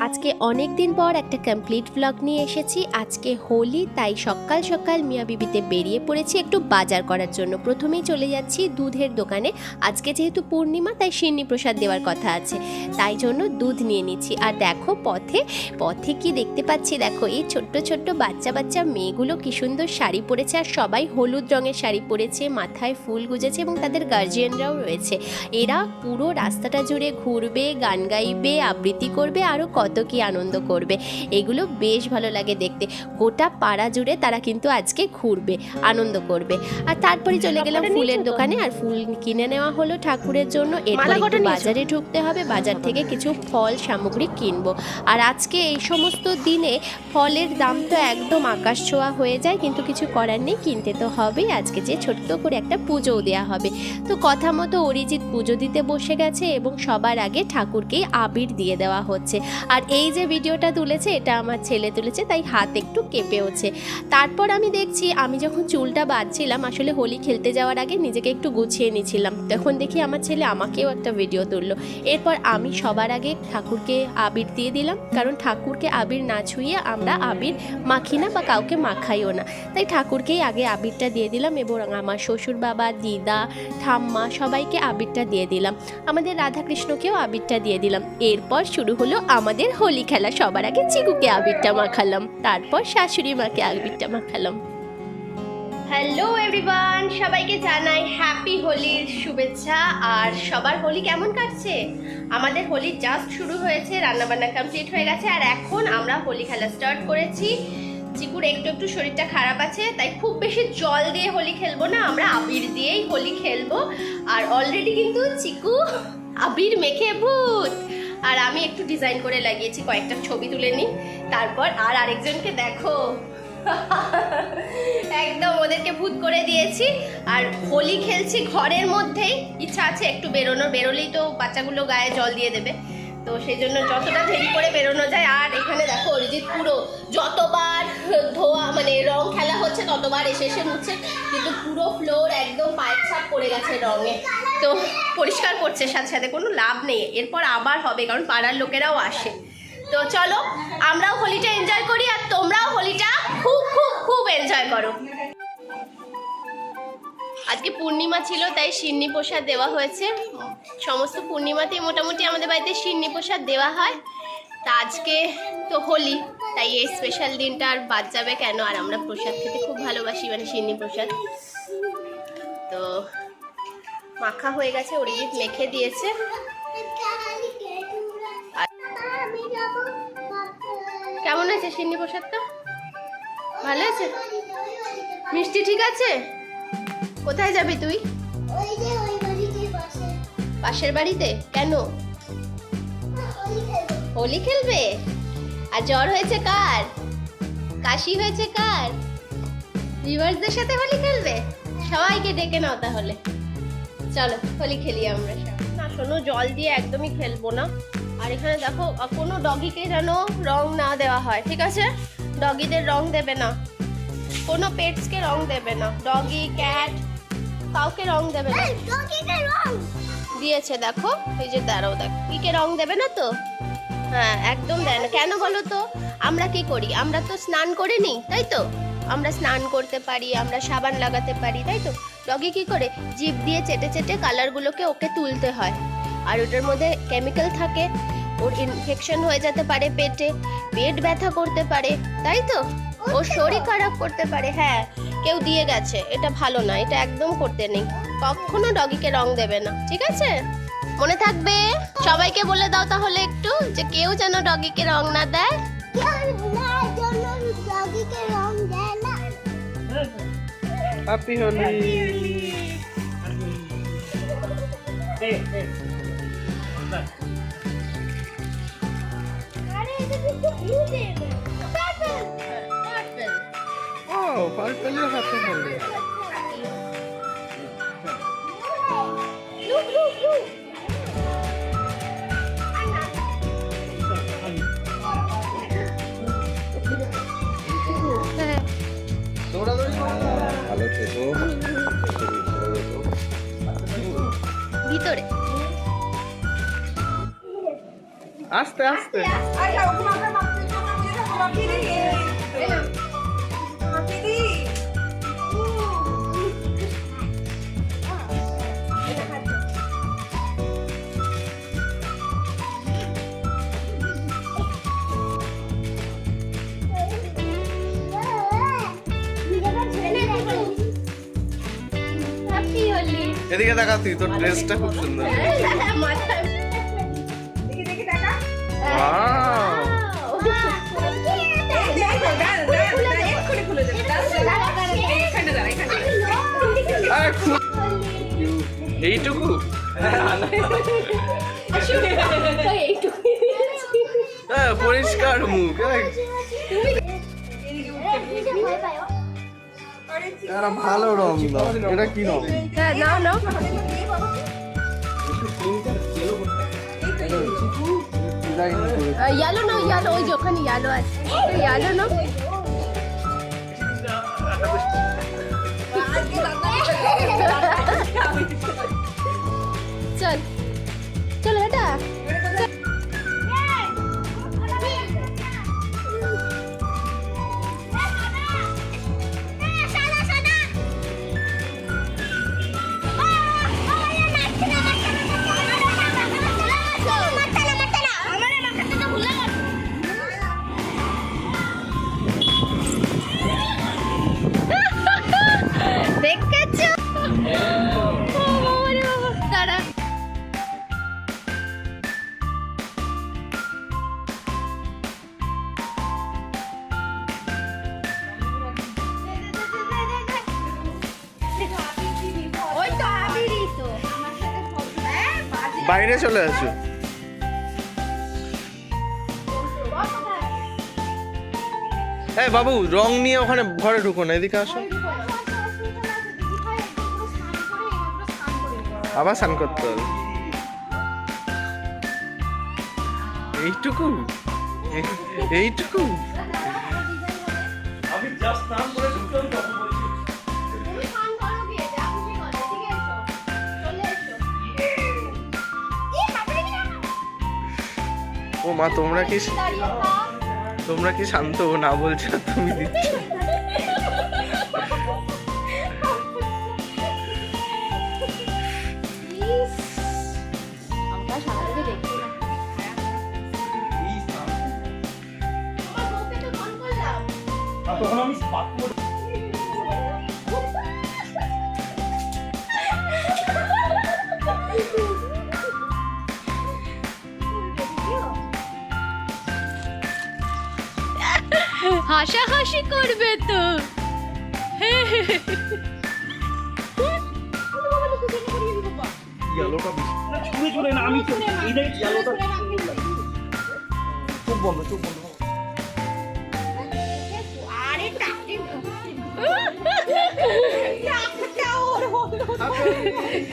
আজকে অনেক দিন পর একটা কমপ্লিট ব্লগ নিয়ে এসেছি। আজকে হোলি, তাই সকাল সকাল মিয়া বিবিতে বেরিয়ে পড়েছি একটু বাজার করার জন্য। প্রথমেই চলে যাচ্ছি দুধের দোকানে। আজকে যেহেতু পূর্ণিমা, তাই সিন্নি প্রসাদ দেওয়ার কথা আছে, তাই জন্য দুধ নিয়ে নিচ্ছি। আর দেখো পথে কি দেখতে পাচ্ছি, দেখো এই ছোট্ট ছোট্ট বাচ্চা মেয়েগুলো কি সুন্দর শাড়ি পরেছে, আর সবাই হলুদ রঙের শাড়ি পরেছে, মাথায় ফুল গুজেছে এবং তাদের গার্জিয়ানরাও রয়েছে। এরা পুরো রাস্তাটা জুড়ে ঘুরবে, গান গাইবে, আবৃত্তি করবে, আরও কত কি আনন্দ করবে। এগুলো বেশ ভালো লাগে দেখতে। গোটা পাড়া জুড়ে তারা কিন্তু আজকে ঘুরবে, আনন্দ করবে। আর তারপরে চলে গেলাম ফুলের দোকানে, আর ফুল কিনে নেওয়া হলো ঠাকুরের জন্য। এরপর একটু বাজারে ঢুকতে হবে, বাজার থেকে কিছু ফল সামগ্রী কিনবো। আর আজকে এই সমস্ত দিনে ফলের দাম তো একদম আকাশ ছোঁয়া হয়ে যায়, কিন্তু কিছু করার নেই, কিনতে তো হবেই। আজকে যে ছোট্ট করে একটা পুজোও দেওয়া হবে। তো কথা মতো অরিজিৎ পুজো দিতে বসে গেছে এবং সবার আগে ঠাকুরকেই আবির দিয়ে দেওয়া হচ্ছে। আর এই যে ভিডিওটা তুলেছে, এটা আমার ছেলে তুলেছে, তাই হাত একটু কেঁপেওছে। তারপর আমি দেখছি, আমি যখন চুলটা বাঁধছিলাম, আসলে হোলি খেলতে যাওয়ার আগে নিজেকে একটু গুছিয়ে নিয়েছিলাম, তখন দেখি আমার ছেলে আমাকেও একটা ভিডিও তুললো। এরপর আমি সবার আগে ঠাকুরকে আবির দিয়ে দিলাম, কারণ ঠাকুরকে আবির না ছুঁয়ে আমরা আবির মাখি না বা কাউকে মাখাইও না, তাই ঠাকুরকেই আগে আবিরটা দিয়ে দিলাম। এবং আমার শ্বশুর বাবা, দিদা, ঠাম্মা সবাইকে আবিরটা দিয়ে দিলাম, আমাদের রাধাকৃষ্ণকেও আবিরটা দিয়ে দিলাম। এরপর শুরু হলো আমাদের হোলি খেলা। সবার আগে চিকুকে আবিরটা মাখালাম, তারপর শাশুড়ি মাকে আবিরটা মাখালাম। হ্যালো এভরিওয়ান, সবাইকে জানাই হ্যাপি হোলির শুভেচ্ছা। আর সবার হোলি কেমন কাটছে? আমাদের হোলি জাস্ট শুরু হয়েছে, রান্নাবান্না কমপ্লিট হয়ে গেছে, আর এখন আমরা হোলি খেলা স্টার্ট করেছি। চিকুর একটু শরীরটা খারাপ আছে, তাই খুব বেশি জল দিয়ে হোলি খেলবো না, আমরা আবির দিয়েই হোলি খেলবো। আর অলরেডি কিন্তু চিকু আবির মেখে ভূত, আর আমি একটু ডিজাইন করে লাগিয়েছি, কয়েকটা ছবি তুলে নিই। তারপর আর আরেকজনকে দেখো, একদম ওদেরকে ভূত করে দিয়েছি। আর হোলি খেলছি ঘরের মধ্যেই, ইচ্ছা আছে একটু বেরোনোর, বেরোলেই তো বাচ্চাগুলো গায়ে জল দিয়ে দেবে, তো সেই জন্য যতটা দেরি করে বেরোনো যায়। আর এখানে দেখো অরিজিৎ পুরো যতবার ধোয়া মানে রং খেলা হচ্ছে ততবার এসে মুছছে, কিন্তু পুরো ফ্লোর একদম পাইপ ছাপ পড়ে গেছে রঙে, তো পরিষ্কার করছে সাথে সাথে, কোনো লাভ নেই, এরপর আবার হবে, কারণ পাড়ার লোকেরাও আসে। তো চলো আমরাও হোলিটা এনজয় করি, আর তোমরাও হোলিটা খুব খুব খুব এনজয় করো। আজকে পূর্ণিমা ছিল, তাই সিন্নি প্রসাদ দেওয়া হয়েছে। সমস্ত পূর্ণিমাতেই মোটামুটি আমাদের বাড়িতে সিন্নি প্রসাদ দেওয়া হয়, তা আজকে তো হোলি, তাই এই স্পেশাল দিনটা আর বাদ যাবে কেন। আর আমরা প্রসাদ খেতে খুব ভালোবাসি, মানে সিন্নি প্রসাদ। তো মাখা হয়ে গেছে, অরিজিৎ মেখে দিয়েছে। কেমন আছে সিন্নি প্রসাদটা? ভালো আছে? মিষ্টি ঠিক আছে? কোথায় যাবি তুই? পাশের বাড়িতে। কেন? হোলি খেলবে? আর জ্বর হয়েছে কার? কাশি হয়েছে কার? ভিউয়ার্সদের সাথে হোলি খেলবে? সবাইকে ডেকে নাও তাহলে, চলো হোলি খেলি আমরা সব। না শোনো, জল দিয়ে একদমই খেলবো না। আর এখানে দেখো, কোনো ডগিকে যেন রং না দেওয়া হয়, ঠিক আছে? ডগিদের রং দেবে না, কোনো পেটসকে রং দেবে না, ডগি, ক্যাট, কাউকে রং দেবে না। দিয়েছে দেখো, এই যে দাঁড়াও, দেখো কিকে রং দেবে না তো। হ্যাঁ একদম দেয় না। কেন বলো তো? আমরা কি করি? আমরা তো স্নান করে নিই, তাই তো? আমরা স্নান করতে পারি, আমরা সাবান লাগাতে পারি, তাই তো? ডগি কি করে? জিভ দিয়ে চেটে চেটে কালারগুলোকে ওকে তুলতে হয়, আর ওটার মধ্যে কেমিক্যাল থাকে, ওর ইনফেকশন হয়ে যেতে পারে, পেট ব্যথা করতে পারে, তাই তো? ওর শরীর খারাপ করতে পারে। হ্যাঁ, কেউ দিয়ে গেছে, এটা ভালো না, এটা একদম করতে নেই। কখনো ডগিকে রং দেবে না, ঠিক আছে? মনে থাকবে? সবাইকে বলে দাও তাহলে একটু, যে কেউ যেন ডগিকে রং না দেয়। Happy Holi. Oh, purple is happy holy. Look. ভালো থেকো ভিতরে। আর আস্তে আস্তে এদিকে দেখা, তুই তোর ড্রেসটা খুব সুন্দর। এইটুকু পরিষ্কার মুখ। ভালো রং, এটা কি রং? নাও নাও ইয়ালো নাও, ইয়ালো ওই যে ওখানে ইয়ালো আছে, ইয়ালো নাও। চল চলো এটা দেখেছো? ও বাবা রে বাবা, দাঁড়া। ওই তো আবিরই তো। বাইরে চলে আসো। এই বাবু, রং নিয়ে ওখানে ঘরে ঢুকো না, এদিকে আসো। আবার স্নান করতে হবে? এইটুকু এইটুকু আমি জাস্ট স্নান করে ঢুকলাম তখন বলছি ও মা, তোমরা কি শান্ত না বলছো, তুমি দিচ্ছ। তখন আমি স্পার্ক করে হাসাহাসি করবে তো। ইয়েলোটা ছুঁড়ে ছুঁড়ে না, আমি তো এইটাই ইয়েলোটা চোখ বন্ধ, চোখ বন্ধ।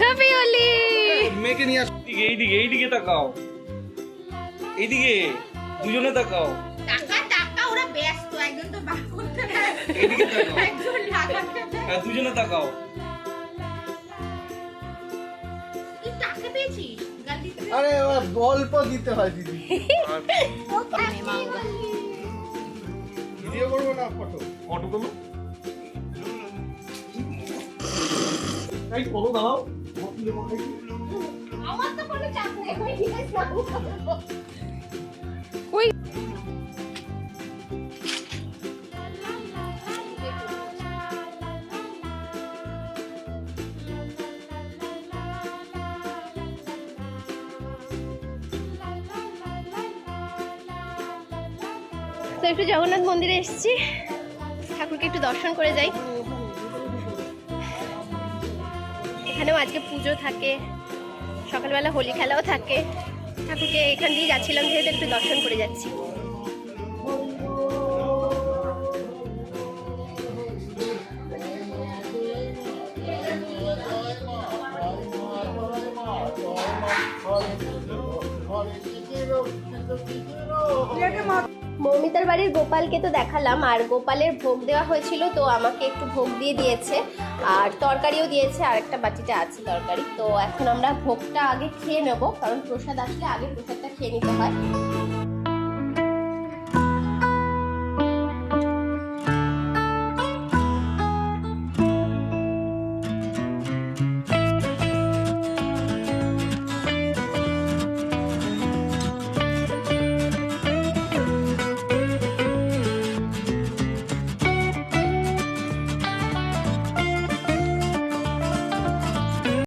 হ্যাপি হোলি। মেয়েকে নিয়ে আসো। এইদিকে এইদিকে তাকাও, এইদিকে দুজনে তাকাও, এইদিকে তাকাও, হ্যাঁ দুজনে তাকাও। আরে গল্প দিতে হয় দিদি। ভিডিও করবো না, ফটো ফটো তোলো, এই ফটো দাও। ওই তো একটু জগন্নাথ মন্দিরে এসেছি, ঠাকুরকে একটু দর্শন করে যাই। এখানেও আজকে পুজো থাকে, সকালবেলা হোলি খেলাও থাকে। ঠাকুরকে এখান দিয়ে যাচ্ছিলাম যেহেতু একটু দর্শন করে যাচ্ছি। মৌমিতার বাড়ির গোপালকে তো দেখালাম, আর গোপালের ভোগ দেওয়া হয়েছিল, তো আমাকে একটু ভোগ দিয়ে দিয়েছে আর তরকারিও দিয়েছে, আর একটা বাটিটা আছে তরকারি। তো এখন আমরা ভোগটা আগে খেয়ে নেব, কারণ প্রসাদ আসলে আগে প্রসাদটা খেয়ে নিতে হয়।